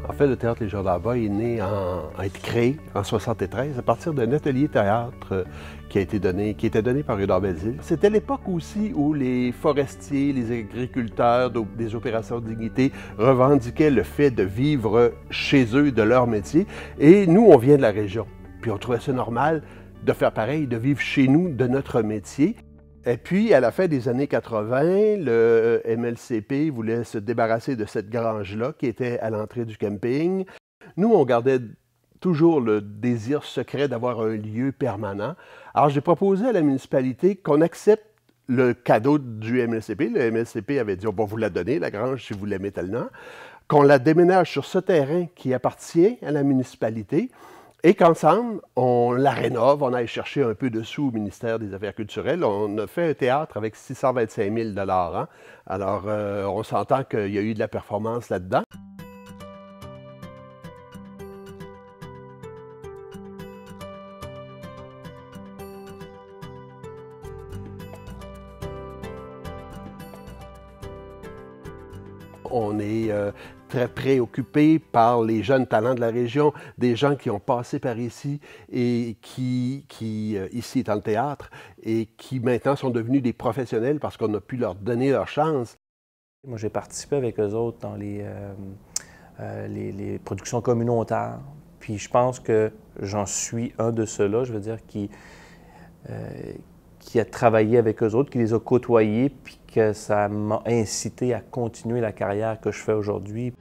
En fait, le Théâtre Les Gens d'en bas est né a été créé en 1973 à partir d'un atelier théâtre qui était donné par Rudolf Belzile. C'était l'époque aussi où les forestiers, les agriculteurs des opérations de dignité revendiquaient le fait de vivre chez eux, de leur métier. Et nous, on vient de la région. Puis on trouvait ça normal de faire pareil, de vivre chez nous, de notre métier. Et puis, à la fin des années 80, le MLCP voulait se débarrasser de cette grange-là qui était à l'entrée du camping. Nous, on gardait toujours le désir secret d'avoir un lieu permanent. Alors, j'ai proposé à la municipalité qu'on accepte le cadeau du MLCP. Le MLCP avait dit, on va vous la donner, la grange, si vous l'aimez tellement, qu'on la déménage sur ce terrain qui appartient à la municipalité. Et qu'ensemble, on la rénove, on aille chercher un peu de sous au ministère des Affaires culturelles. On a fait un théâtre avec 625 000 $. Hein? Alors, on s'entend qu'il y a eu de la performance là-dedans. On est très préoccupé par les jeunes talents de la région, des gens qui ont passé par ici et qui ici étant le théâtre, et qui maintenant sont devenus des professionnels parce qu'on a pu leur donner leur chance. Moi, j'ai participé avec eux autres dans les productions communautaires. Puis je pense que j'en suis un de ceux-là, je veux dire, qui a travaillé avec eux autres, qui les a côtoyés, puis que ça m'a incité à continuer la carrière que je fais aujourd'hui.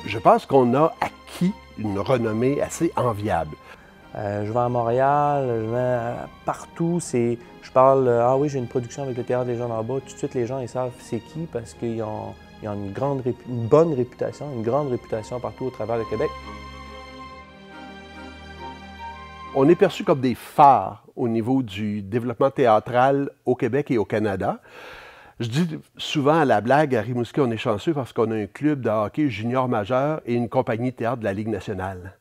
Je pense qu'on a acquis une renommée assez enviable. Je vais à Montréal, je vais partout. Je parle, ah oui, j'ai une production avec le Théâtre des Gens d'en bas. Tout de suite, les gens ils savent c'est qui parce qu'ils ont une bonne réputation, une grande réputation partout au travers du Québec. On est perçu comme des phares au niveau du développement théâtral au Québec et au Canada. Je dis souvent à la blague, à Rimouski, on est chanceux parce qu'on a un club de hockey junior majeur et une compagnie de théâtre de la Ligue nationale.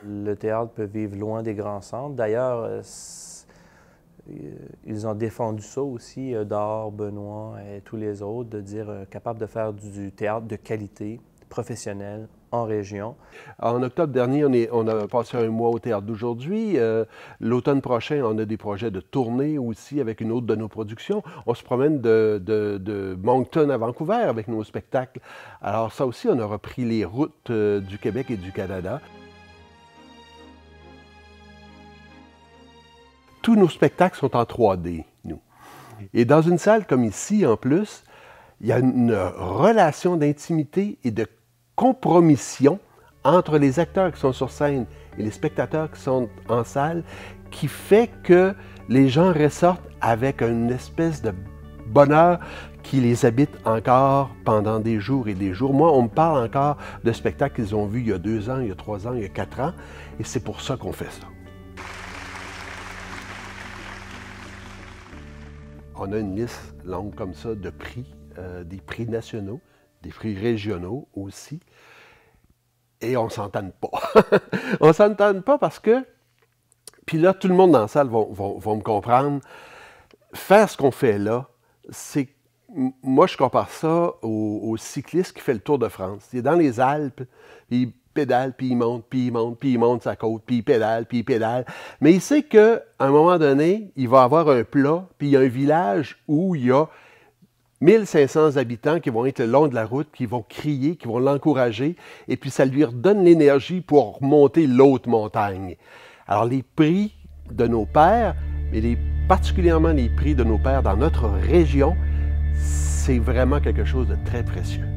Le théâtre peut vivre loin des grands centres. D'ailleurs, ils ont défendu ça aussi, Dore, Benoît et tous les autres, de dire capable de faire du théâtre de qualité, professionnel, en région. En octobre dernier, on a passé un mois au Théâtre d'aujourd'hui. L'automne prochain, on a des projets de tournée aussi avec une autre de nos productions. On se promène de Moncton à Vancouver avec nos spectacles. Alors ça aussi, on a repris les routes du Québec et du Canada. Tous nos spectacles sont en 3D, nous. Et dans une salle comme ici, en plus, il y a une relation d'intimité et de compromission entre les acteurs qui sont sur scène et les spectateurs qui sont en salle qui fait que les gens ressortent avec une espèce de bonheur qui les habite encore pendant des jours et des jours. Moi, on me parle encore de spectacles qu'ils ont vus il y a 2 ans, il y a 3 ans, il y a 4 ans, et c'est pour ça qu'on fait ça. On a une liste longue comme ça de prix, des prix nationaux, des prix régionaux aussi, et on ne s'entende pas. On ne s'entende pas parce que, puis là, tout le monde dans la salle va me comprendre, faire ce qu'on fait là, c'est, moi je compare ça au cycliste qui fait le Tour de France. Il est dans les Alpes, puis il pédale, puis il monte, puis il monte, puis il monte sa côte, puis il pédale, puis il pédale. Mais il sait qu'à un moment donné, il va avoir un plat, puis il y a un village où il y a 1500 habitants qui vont être le long de la route, qui vont crier, qui vont l'encourager, et puis ça lui redonne l'énergie pour monter l'autre montagne. Alors les prix de nos pères, mais particulièrement les prix de nos pères dans notre région, c'est vraiment quelque chose de très précieux.